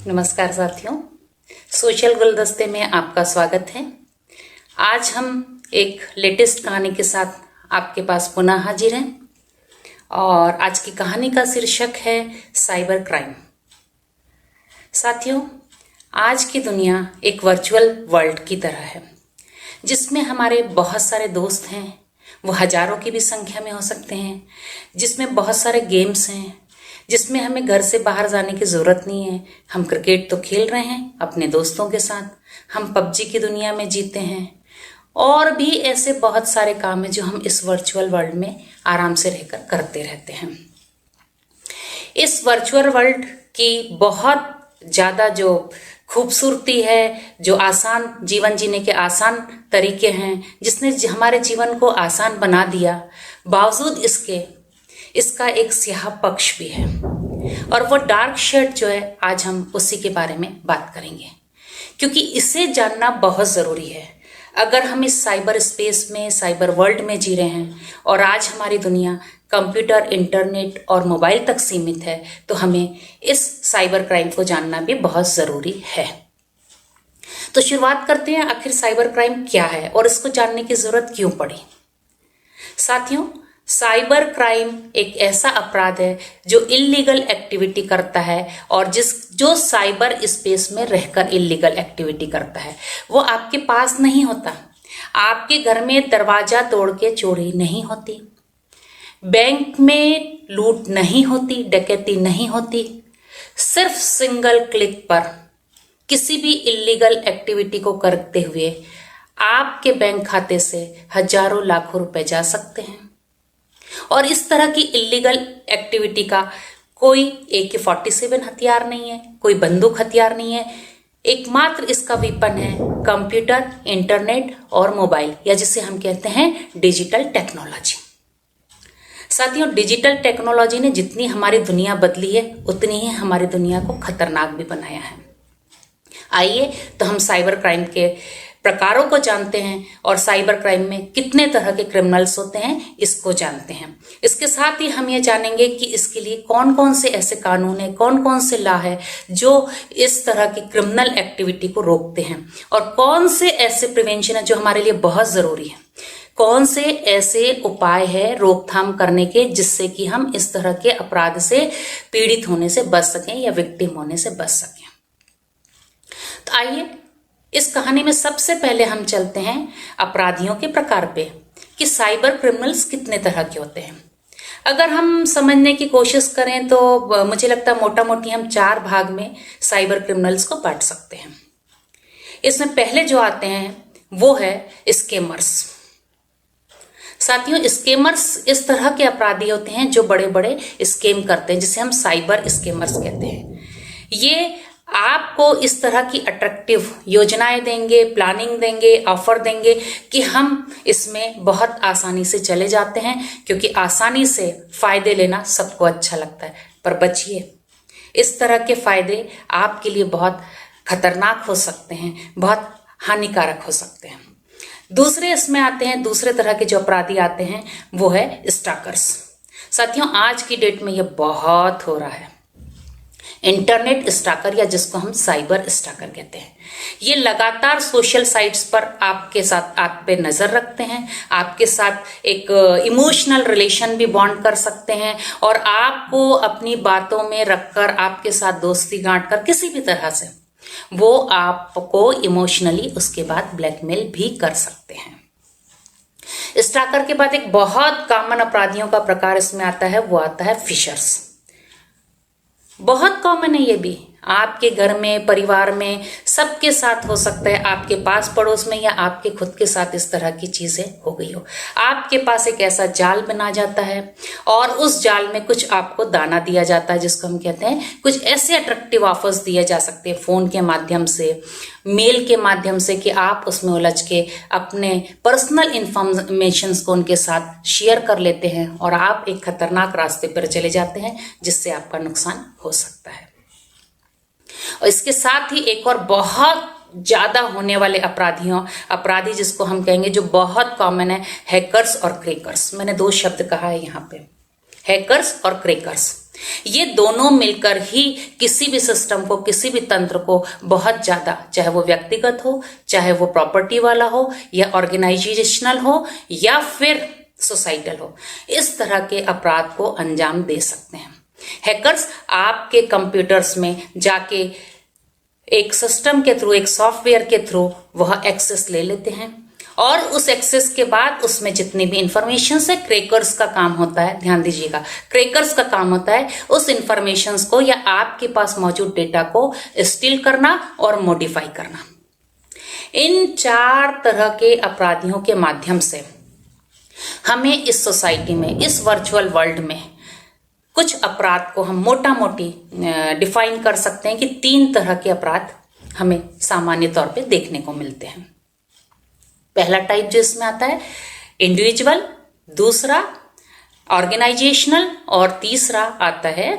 नमस्कार साथियों, सोशल गुलदस्ते में आपका स्वागत है। आज हम एक लेटेस्ट कहानी के साथ आपके पास पुनः हाजिर हैं और आज की कहानी का शीर्षक है साइबर क्राइम। साथियों, आज की दुनिया एक वर्चुअल वर्ल्ड की तरह है जिसमें हमारे बहुत सारे दोस्त हैं, वो हजारों की भी संख्या में हो सकते हैं, जिसमें बहुत सारे गेम्स हैं, जिसमें हमें घर से बाहर जाने की ज़रूरत नहीं है। हम क्रिकेट तो खेल रहे हैं अपने दोस्तों के साथ, हम पबजी की दुनिया में जीते हैं और भी ऐसे बहुत सारे काम हैं जो हम इस वर्चुअल वर्ल्ड में आराम से रहकर करते रहते हैं। इस वर्चुअल वर्ल्ड की बहुत ज़्यादा जो खूबसूरती है, जो आसान जीवन जीने के आसान तरीके हैं, जिसने हमारे जीवन को आसान बना दिया, बावजूद इसका एक स्याह पक्ष भी है और वो डार्क शेड जो है, आज हम उसी के बारे में बात करेंगे क्योंकि इसे जानना बहुत ज़रूरी है। अगर हम इस साइबर स्पेस में, साइबर वर्ल्ड में जी रहे हैं और आज हमारी दुनिया कंप्यूटर, इंटरनेट और मोबाइल तक सीमित है, तो हमें इस साइबर क्राइम को जानना भी बहुत ज़रूरी है। तो शुरुआत करते हैं, आखिर साइबर क्राइम क्या है और इसको जानने की ज़रूरत क्यों पड़ी। साथियों, साइबर क्राइम एक ऐसा अपराध है जो इल्लीगल एक्टिविटी करता है और जो साइबर स्पेस में रहकर इल्लीगल एक्टिविटी करता है वो आपके पास नहीं होता। आपके घर में दरवाजा तोड़ के चोरी नहीं होती, बैंक में लूट नहीं होती, डकैती नहीं होती। सिर्फ सिंगल क्लिक पर किसी भी इल्लीगल एक्टिविटी को करते हुए आपके बैंक खाते से हजारों लाखों रुपए जा सकते हैं। और इस तरह की इल्लीगल एक्टिविटी का कोई AK-47 हथियार नहीं है, कोई बंदूक हथियार नहीं है। एकमात्र इसका वेपन है कंप्यूटर, इंटरनेट और मोबाइल, या जिसे हम कहते हैं डिजिटल टेक्नोलॉजी। साथियों, डिजिटल टेक्नोलॉजी ने जितनी हमारी दुनिया बदली है उतनी ही हमारी दुनिया को खतरनाक भी बनाया है। आइए तो हम साइबर क्राइम के प्रकारों को जानते हैं और साइबर क्राइम में कितने तरह के क्रिमिनल्स होते हैं इसको जानते हैं। इसके साथ ही हम ये जानेंगे कि इसके लिए कौन कौन से ऐसे कानून है, कौन कौन से लॉ है जो इस तरह की क्रिमिनल एक्टिविटी को रोकते हैं और कौन से ऐसे प्रिवेंशन है जो हमारे लिए बहुत ज़रूरी है। कौन से ऐसे उपाय है रोकथाम करने के जिससे कि हम इस तरह के अपराध से पीड़ित होने से बच सकें या विक्टिम होने से बच सकें। तो आइए, इस कहानी में सबसे पहले हम चलते हैं अपराधियों के प्रकार पे कि साइबर क्रिमिनल्स कितने तरह के होते हैं। अगर हम समझने की कोशिश करें तो मुझे लगता है मोटा मोटी हम 4 भाग में साइबर क्रिमिनल्स को बांट सकते हैं। इसमें पहले जो आते हैं वो है स्कैमर्स। साथियों, स्कैमर्स इस तरह के अपराधी होते हैं जो बड़े बड़े स्कैम करते हैं, जिसे हम साइबर स्कैमर्स कहते हैं। ये आपको इस तरह की अट्रैक्टिव योजनाएं देंगे, प्लानिंग देंगे, ऑफर देंगे कि हम इसमें बहुत आसानी से चले जाते हैं क्योंकि आसानी से फायदे लेना सबको अच्छा लगता है। पर बचिए, इस तरह के फायदे आपके लिए बहुत खतरनाक हो सकते हैं, बहुत हानिकारक हो सकते हैं। दूसरे इसमें आते हैं, दूसरे तरह के जो अपराधी आते हैं वो है स्टॉकर्स। साथियों, आज की डेट में ये बहुत हो रहा है। इंटरनेट स्टॉकर या जिसको हम साइबर स्टॉकर कहते हैं, ये लगातार सोशल साइट्स पर आपके साथ आप पे नजर रखते हैं, आपके साथ एक इमोशनल रिलेशन भी बॉन्ड कर सकते हैं और आपको अपनी बातों में रखकर आपके साथ दोस्ती गांठ कर किसी भी तरह से वो आपको इमोशनली उसके बाद ब्लैकमेल भी कर सकते हैं। स्टॉकर के बाद एक बहुत कॉमन अपराधियों का प्रकार इसमें आता है, वो आता है फिशर्स। बहुत कॉमन है ये भी, आपके घर में, परिवार में, सबके साथ हो सकता है, आपके पास पड़ोस में या आपके खुद के साथ इस तरह की चीजें हो गई हो। आपके पास एक ऐसा जाल बना जाता है और उस जाल में कुछ आपको दाना दिया जाता है जिसको हम कहते हैं, कुछ ऐसे अट्रैक्टिव ऑफर्स दिए जा सकते हैं फोन के माध्यम से, मेल के माध्यम से कि आप उसमें उलझ के अपने पर्सनल इंफॉर्मेशंस को उनके साथ शेयर कर लेते हैं और आप एक खतरनाक रास्ते पर चले जाते हैं जिससे आपका नुकसान हो सकता है। और इसके साथ ही एक और बहुत ज्यादा होने वाले अपराधी जिसको हम कहेंगे, जो बहुत कॉमन है, हैकर्स और क्रैकर्स। मैंने 2 शब्द कहा है यहाँ पे, हैकर्स और क्रैकर्स। ये दोनों मिलकर ही किसी भी सिस्टम को, किसी भी तंत्र को बहुत ज्यादा, चाहे वो व्यक्तिगत हो, चाहे वो प्रॉपर्टी वाला हो, या ऑर्गेनाइजेशनल हो, या फिर सोसाइटल हो, इस तरह के अपराध को अंजाम दे सकते हैं। हैकर्स आपके कंप्यूटर्स में जाके एक सिस्टम के थ्रू, एक सॉफ्टवेयर के थ्रू वह एक्सेस ले लेते हैं, और उस एक्सेस के बाद उसमें जितनी भी इंफॉर्मेशन है, क्रैकर्स का काम होता है, ध्यान दीजिएगा, क्रैकर्स का काम होता है उस इंफॉर्मेशन को या आपके पास मौजूद डेटा को स्टील करना और मॉडिफाई करना। इन 4 तरह के अपराधियों के माध्यम से हमें इस सोसाइटी में, इस वर्चुअल वर्ल्ड में कुछ अपराध को हम मोटा मोटी डिफाइन कर सकते हैं कि 3 तरह के अपराध हमें सामान्य तौर पे देखने को मिलते हैं। पहला टाइप जो इसमें आता है इंडिविजुअल, दूसरा ऑर्गेनाइजेशनल, और तीसरा आता है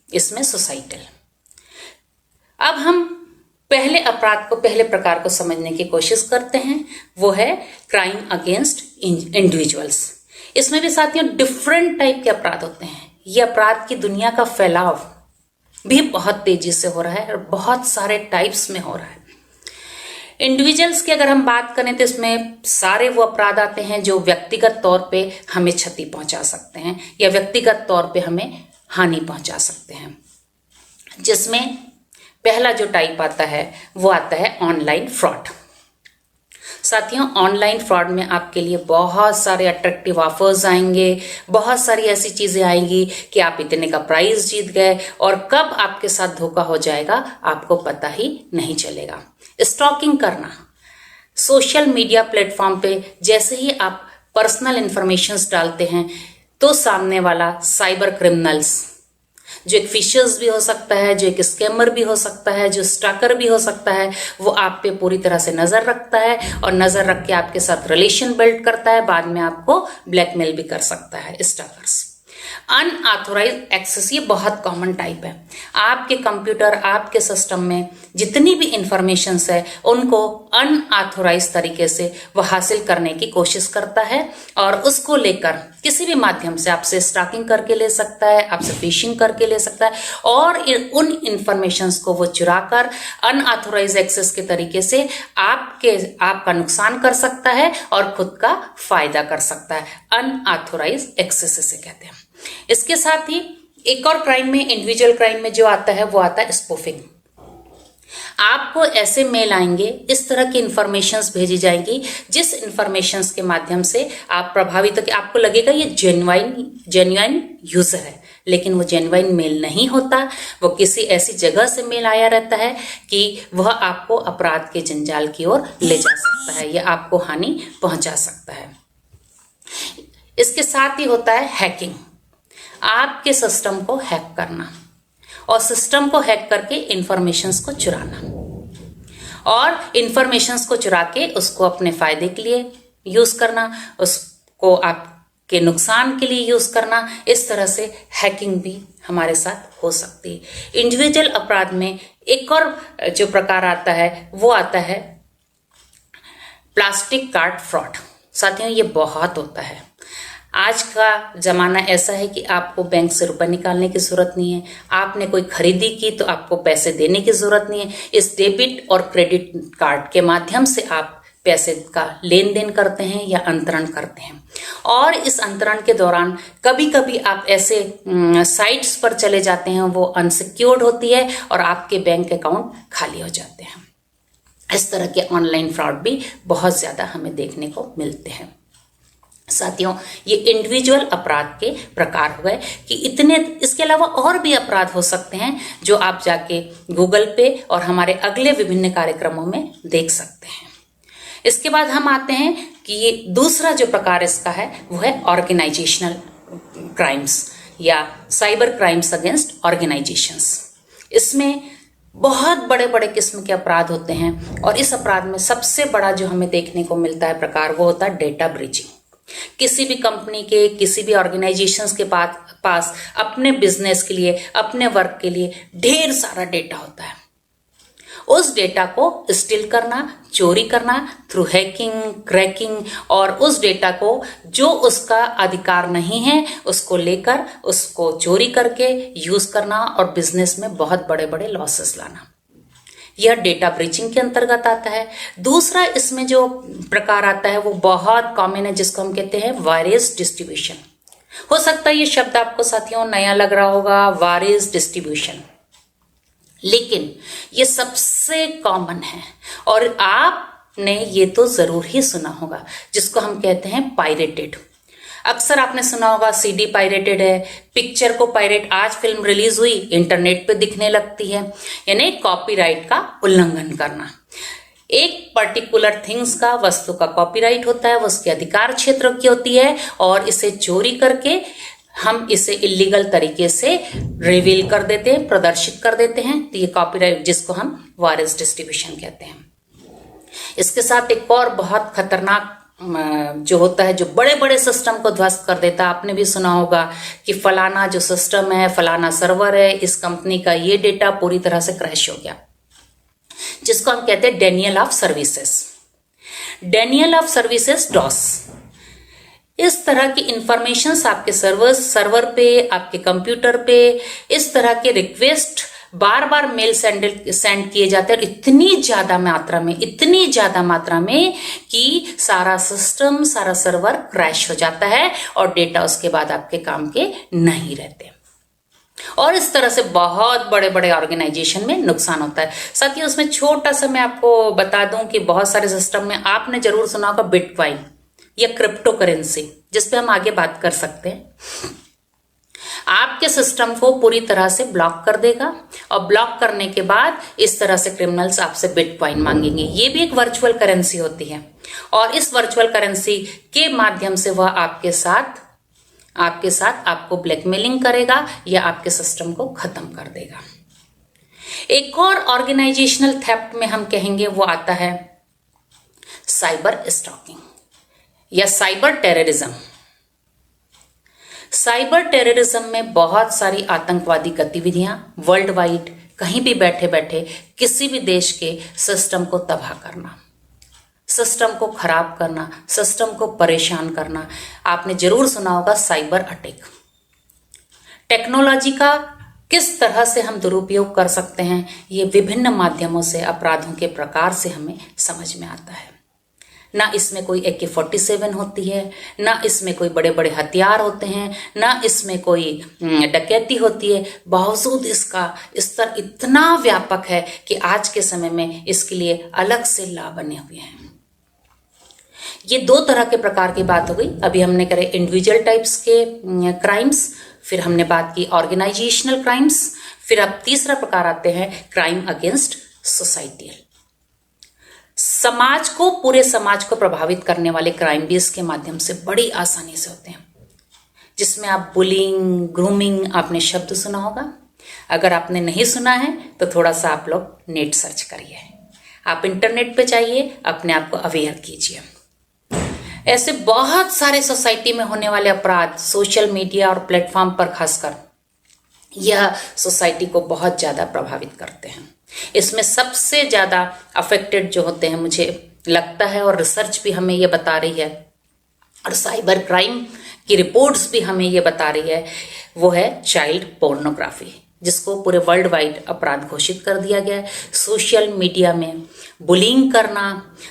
इसमें सोसाइटल। अब हम पहले अपराध को, पहले प्रकार को समझने की कोशिश करते हैं, वो है क्राइम अगेंस्ट इंडिविजुअल्स। इसमें भी साथियों डिफरेंट टाइप के अपराध होते हैं। ये अपराध की दुनिया का फैलाव भी बहुत तेजी से हो रहा है और बहुत सारे टाइप्स में हो रहा है। इंडिविजुअल्स की अगर हम बात करें तो इसमें सारे वो अपराध आते हैं जो व्यक्तिगत तौर पे हमें क्षति पहुंचा सकते हैं या व्यक्तिगत तौर पे हमें हानि पहुंचा सकते हैं। जिसमें पहला जो टाइप आता है वो आता है ऑनलाइन फ्रॉड। साथियों, ऑनलाइन फ्रॉड में आपके लिए बहुत सारे अट्रैक्टिव ऑफर्स आएंगे, बहुत सारी ऐसी चीजें आएंगी कि आप इतने का प्राइज जीत गए और कब आपके साथ धोखा हो जाएगा आपको पता ही नहीं चलेगा। स्टॉकिंग करना, सोशल मीडिया प्लेटफॉर्म पे जैसे ही आप पर्सनल इंफॉर्मेशंस डालते हैं तो सामने वाला साइबर क्रिमिनल्स, जो एक फिशर्स भी हो सकता है, जो एक स्कैमर भी हो सकता है, जो स्टॉकर भी हो सकता है, वो आप पे पूरी तरह से नजर रखता है और नजर रख के आपके साथ रिलेशन बिल्ड करता है, बाद में आपको ब्लैकमेल भी कर सकता है स्टॉकर्स। अनऑथोराइज एक्सेस, ये बहुत कॉमन टाइप है। आपके कंप्यूटर, आपके सिस्टम में जितनी भी इंफॉर्मेशन है उनको अनऑथोराइज तरीके से वह हासिल करने की कोशिश करता है और उसको लेकर किसी भी माध्यम से आपसे स्टॉकिंग करके ले सकता है, आपसे फिशिंग करके ले सकता है और उन इंफॉर्मेशंस को वो चुराकर अनऑथोराइज एक्सेस के तरीके से आपका नुकसान कर सकता है और खुद का फायदा कर सकता है। अनऑथोराइज एक्सेस इसे कहते हैं। इसके साथ ही एक और क्राइम में, इंडिविजुअल क्राइम में जो आता है वो आता है स्पूफिंग। आपको ऐसे मेल आएंगे, इस तरह की इंफॉर्मेशंस भेजी जाएंगी जिस इंफॉर्मेशंस के माध्यम से आप प्रभावित हो कि आपको लगेगा ये जेन्युइन यूजर है, लेकिन वो जेन्युइन मेल नहीं होता। वो किसी ऐसी जगह से मेल आया रहता है कि वह आपको अपराध के जंजाल की ओर ले जा सकता है या आपको हानि पहुंचा सकता है। इसके साथ ही होता है हैकिंग, आपके सिस्टम को हैक करना और सिस्टम को हैक करके इंफॉर्मेशंस को चुराना और इंफॉर्मेशंस को चुरा के उसको अपने फायदे के लिए यूज करना, उसको आपके नुकसान के लिए यूज करना। इस तरह से हैकिंग भी हमारे साथ हो सकती है। इंडिविजुअल अपराध में एक और जो प्रकार आता है वो आता है प्लास्टिक कार्ड फ्रॉड। साथियों, ये बहुत होता है। आज का जमाना ऐसा है कि आपको बैंक से रुपए निकालने की जरूरत नहीं है, आपने कोई खरीदी की तो आपको पैसे देने की जरूरत नहीं है। इस डेबिट और क्रेडिट कार्ड के माध्यम से आप पैसे का लेन देन करते हैं या अंतरण करते हैं और इस अंतरण के दौरान कभी कभी आप ऐसे साइट्स पर चले जाते हैं, वो अनसिक्योर्ड होती है और आपके बैंक अकाउंट खाली हो जाते हैं। इस तरह के ऑनलाइन फ्रॉड भी बहुत ज्यादा हमें देखने को मिलते हैं। साथियों, ये इंडिविजुअल अपराध के प्रकार हो गए कि इतने, इसके अलावा और भी अपराध हो सकते हैं जो आप जाके गूगल पे और हमारे अगले विभिन्न कार्यक्रमों में देख सकते हैं। इसके बाद हम आते हैं कि ये दूसरा जो प्रकार इसका है वो है ऑर्गेनाइजेशनल क्राइम्स या साइबर क्राइम्स अगेंस्ट ऑर्गेनाइजेशंस। इसमें बहुत बड़े बड़े किस्म के अपराध होते हैं और इस अपराध में सबसे बड़ा जो हमें देखने को मिलता है प्रकार वो होता है डेटा ब्रीचिंग। किसी भी कंपनी के, किसी भी ऑर्गेनाइजेशंस के पास अपने बिजनेस के लिए, अपने वर्क के लिए ढेर सारा डेटा होता है उस डेटा को स्टील करना, चोरी करना थ्रू हैकिंग, क्रैकिंग, और उस डेटा को जो उसका अधिकार नहीं है उसको लेकर उसको चोरी करके यूज करना और बिजनेस में बहुत बड़े बड़े लॉसेस लाना, यह डेटा ब्रीचिंग के अंतर्गत आता है। दूसरा इसमें जो प्रकार आता है वो बहुत कॉमन है, जिसको हम कहते हैं वायरस डिस्ट्रीब्यूशन। हो सकता है ये शब्द आपको साथियों नया लग रहा होगा, वायरस डिस्ट्रीब्यूशन, लेकिन ये सबसे कॉमन है और आपने ये तो जरूर ही सुना होगा, जिसको हम कहते हैं पायरेटेड। अक्सर आपने सुना होगा सीडी पायरेटेड है, पिक्चर को पायरेट, आज फिल्म रिलीज हुई इंटरनेट पे दिखने लगती है, यानी कॉपीराइट का उल्लंघन करना। एक पर्टिकुलर थिंग्स का, वस्तु का कॉपीराइट होता है, वो उसके अधिकार क्षेत्र की होती है और इसे चोरी करके हम इसे इलीगल तरीके से रिवील कर देते हैं, प्रदर्शित कर देते हैं, तो ये कॉपीराइट, जिसको हम वायरस डिस्ट्रीब्यूशन कहते हैं। इसके साथ एक और बहुत खतरनाक जो होता है, जो बड़े बड़े सिस्टम को ध्वस्त कर देता है। आपने भी सुना होगा कि फलाना जो सिस्टम है, फलाना सर्वर है, इस कंपनी का ये डेटा पूरी तरह से क्रैश हो गया, जिसको हम कहते हैं denial of services. Denial of services, DoS. इस तरह की इंफॉर्मेशन आपके सर्वर पे, आपके कंप्यूटर पे इस तरह के रिक्वेस्ट बार बार मेल सेंड किए जाते हैं, और इतनी ज्यादा मात्रा में कि सारा सिस्टम, सारा सर्वर क्रैश हो जाता है और डेटा उसके बाद आपके काम के नहीं रहते। और इस तरह से बहुत बड़े बड़े ऑर्गेनाइजेशन में नुकसान होता है। साथ ही उसमें छोटा सा मैं आपको बता दूं कि बहुत सारे सिस्टम में आपने जरूर सुना होगा बिटकॉइन या क्रिप्टो करेंसी, जिसपे हम आगे बात कर सकते हैं। आपके सिस्टम को पूरी तरह से ब्लॉक कर देगा और ब्लॉक करने के बाद इस तरह से क्रिमिनल्स आपसे बिटकॉइन मांगेंगे। ये भी एक वर्चुअल करेंसी होती है और इस वर्चुअल करेंसी के माध्यम से वह आपके साथ आपको ब्लैकमेलिंग करेगा या आपके सिस्टम को खत्म कर देगा। एक और ऑर्गेनाइजेशनल थेफ्ट में हम कहेंगे वो आता है साइबर स्टॉकिंग या साइबर टेररिज्म। साइबर टेररिज्म में बहुत सारी आतंकवादी गतिविधियां वर्ल्ड वाइड, कहीं भी बैठे बैठे किसी भी देश के सिस्टम को तबाह करना, सिस्टम को खराब करना, सिस्टम को परेशान करना। आपने जरूर सुना होगा साइबर अटैक। टेक्नोलॉजी का किस तरह से हम दुरुपयोग कर सकते हैं, ये विभिन्न माध्यमों से, अपराधों के प्रकार से हमें समझ में आता है। ना इसमें कोई AK-47 होती है, ना इसमें कोई बड़े बड़े हथियार होते हैं, ना इसमें कोई डकैती होती है, बावजूद इसका स्तर इतना व्यापक है कि आज के समय में इसके लिए अलग से लॉ बने हुए हैं। ये दो तरह के प्रकार की बात हो गई। अभी हमने करे इंडिविजुअल टाइप्स के क्राइम्स, फिर हमने बात की ऑर्गेनाइजेशनल क्राइम्स, फिर अब तीसरा प्रकार आते हैं क्राइम अगेंस्ट सोसाइटी। समाज को, पूरे समाज को प्रभावित करने वाले क्राइम भी इसके माध्यम से बड़ी आसानी से होते हैं, जिसमें आप बुलिंग, ग्रूमिंग, आपने शब्द सुना होगा। अगर आपने नहीं सुना है तो थोड़ा सा आप लोग नेट सर्च करिए, आप इंटरनेट पे जाइए, अपने आप को अवेयर कीजिए। ऐसे बहुत सारे सोसाइटी में होने वाले अपराध सोशल मीडिया और प्लेटफॉर्म पर खासकर यह सोसाइटी को बहुत ज्यादा प्रभावित करते हैं। इसमें सबसे ज्यादा अफेक्टेड जो होते हैं, मुझे लगता है, और रिसर्च भी हमें ये बता रही है और साइबर क्राइम की रिपोर्ट्स भी हमें ये बता रही है, वो है चाइल्ड पोर्नोग्राफी, जिसको पूरे वर्ल्ड वाइड अपराध घोषित कर दिया गया है। सोशल मीडिया में बुलिंग करना,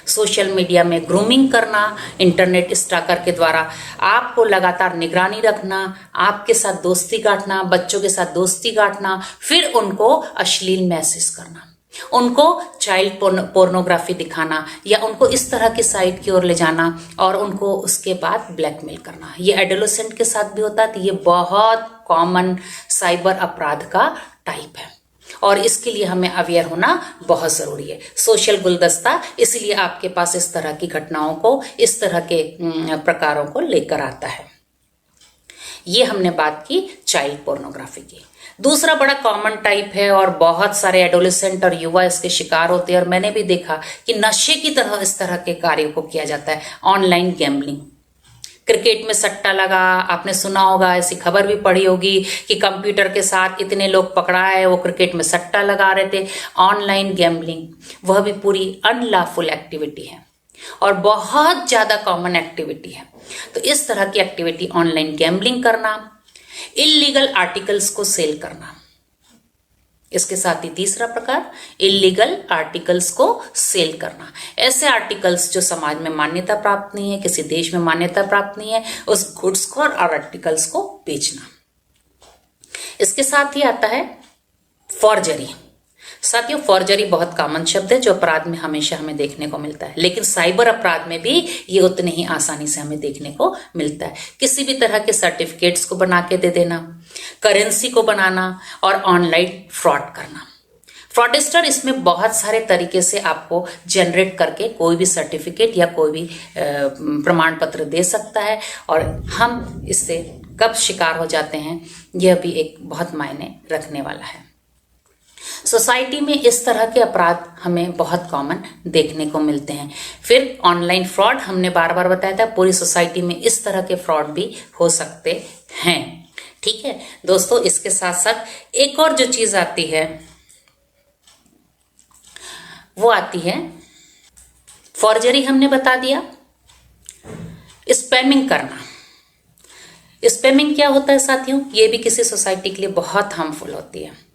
सोशल मीडिया में ग्रूमिंग करना, इंटरनेट स्टॉकर के द्वारा आपको लगातार निगरानी रखना, आपके साथ दोस्ती गांठना, बच्चों के साथ दोस्ती गांठना, फिर उनको अश्लील मैसेज करना, उनको चाइल्ड पोर्नोग्राफी दिखाना या उनको इस तरह की साइट की ओर ले जाना और उनको उसके बाद ब्लैकमेल करना। ये एडोलेसेंट के साथ भी होता है, तो ये बहुत कॉमन साइबर अपराध का टाइप है और इसके लिए हमें अवेयर होना बहुत जरूरी है। सोशल गुलदस्ता इसलिए आपके पास इस तरह की घटनाओं को, इस तरह के प्रकारों को लेकर आता है। ये हमने बात की चाइल्ड पोर्नोग्राफी की। दूसरा बड़ा कॉमन टाइप है और बहुत सारे एडोलेसेंट और युवा इसके शिकार होते हैं और मैंने भी देखा कि नशे की तरह इस तरह के कार्यों को किया जाता है, ऑनलाइन गैम्बलिंग। क्रिकेट में सट्टा लगा, आपने सुना होगा, ऐसी खबर भी पढ़ी होगी कि कंप्यूटर के साथ इतने लोग पकड़ाए, वो क्रिकेट में सट्टा लगा रहे थे। ऑनलाइन गैम्बलिंग, वह भी पूरी अनलॉफुल एक्टिविटी है और बहुत ज़्यादा कॉमन एक्टिविटी है। तो इस तरह की एक्टिविटी, ऑनलाइन गैम्बलिंग करना, इल्लीगल आर्टिकल्स को सेल करना, इसके साथ ही तीसरा प्रकार इल्लीगल आर्टिकल्स को सेल करना। ऐसे आर्टिकल्स जो समाज में मान्यता प्राप्त नहीं है, किसी देश में मान्यता प्राप्त नहीं है, उस गुड्स को और आर्टिकल्स को बेचना। इसके साथ ही आता है फॉर्जरी। साथियों, फॉर्जरी बहुत कॉमन शब्द है जो अपराध में हमेशा हमें देखने को मिलता है, लेकिन साइबर अपराध में भी ये उतने ही आसानी से हमें देखने को मिलता है। किसी भी तरह के सर्टिफिकेट्स को बना के दे देना, करेंसी को बनाना और ऑनलाइन फ्रॉड करना। फ्रॉडस्टर इसमें बहुत सारे तरीके से आपको जनरेट करके कोई भी सर्टिफिकेट या कोई भी प्रमाण पत्र दे सकता है, और हम इससे कब शिकार हो जाते हैं यह भी एक बहुत मायने रखने वाला है। सोसाइटी में इस तरह के अपराध हमें बहुत कॉमन देखने को मिलते हैं। फिर ऑनलाइन फ्रॉड, हमने बार बार बताया था, पूरी सोसाइटी में इस तरह के फ्रॉड भी हो सकते हैं। ठीक है दोस्तों, इसके साथ साथ एक और जो चीज आती है वो आती है फॉर्जरी, हमने बता दिया। स्पैमिंग करना, स्पैमिंग क्या होता है साथियों, ये भी किसी सोसाइटी के लिए बहुत हार्मफुल होती है।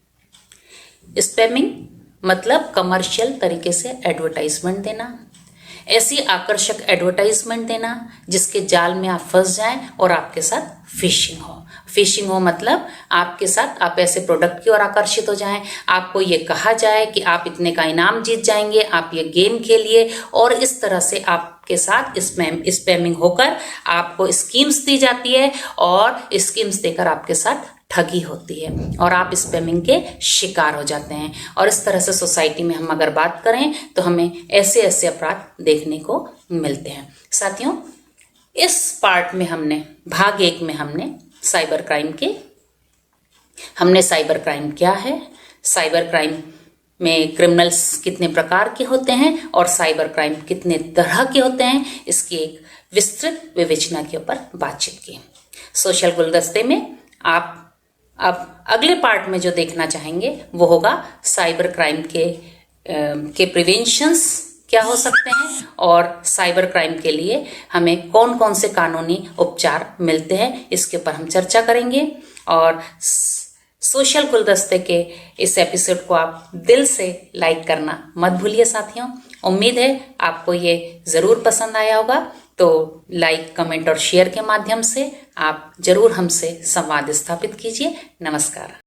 स्पैमिंग मतलब कमर्शियल तरीके से एडवर्टाइजमेंट देना, ऐसी आकर्षक एडवर्टाइजमेंट देना जिसके जाल में आप फंस जाएं और आपके साथ फिशिंग हो। फिशिंग हो मतलब आपके साथ, आप ऐसे प्रोडक्ट की ओर आकर्षित हो जाएं, आपको ये कहा जाए कि आप इतने का इनाम जीत जाएंगे, आप ये गेम खेलिए, और इस तरह से आपके साथ स्पैमिंग होकर आपको स्कीम्स दी जाती है और स्कीम्स देकर आपके साथ ठगी होती है और आप स्पैमिंग के शिकार हो जाते हैं। और इस तरह से सोसाइटी में हम अगर बात करें तो हमें ऐसे ऐसे अपराध देखने को मिलते हैं। साथियों, इस पार्ट में हमने, भाग 1 में हमने साइबर क्राइम साइबर क्राइम क्या है, साइबर क्राइम में क्रिमिनल्स कितने प्रकार के होते हैं और साइबर क्राइम कितने तरह के होते हैं, इसकी एक विस्तृत विवेचना के ऊपर बातचीत की। सोशल गुलदस्ते में आप अब अगले पार्ट में जो देखना चाहेंगे वो होगा साइबर क्राइम के प्रिवेंशंस क्या हो सकते हैं और साइबर क्राइम के लिए हमें कौन कौन से कानूनी उपचार मिलते हैं, इसके ऊपर हम चर्चा करेंगे। और सोशल गुलदस्ते के इस एपिसोड को आप दिल से लाइक करना मत भूलिए साथियों। उम्मीद है आपको ये ज़रूर पसंद आया होगा, तो लाइक, कमेंट और शेयर के माध्यम से आप जरूर हमसे संवाद स्थापित कीजिए। नमस्कार।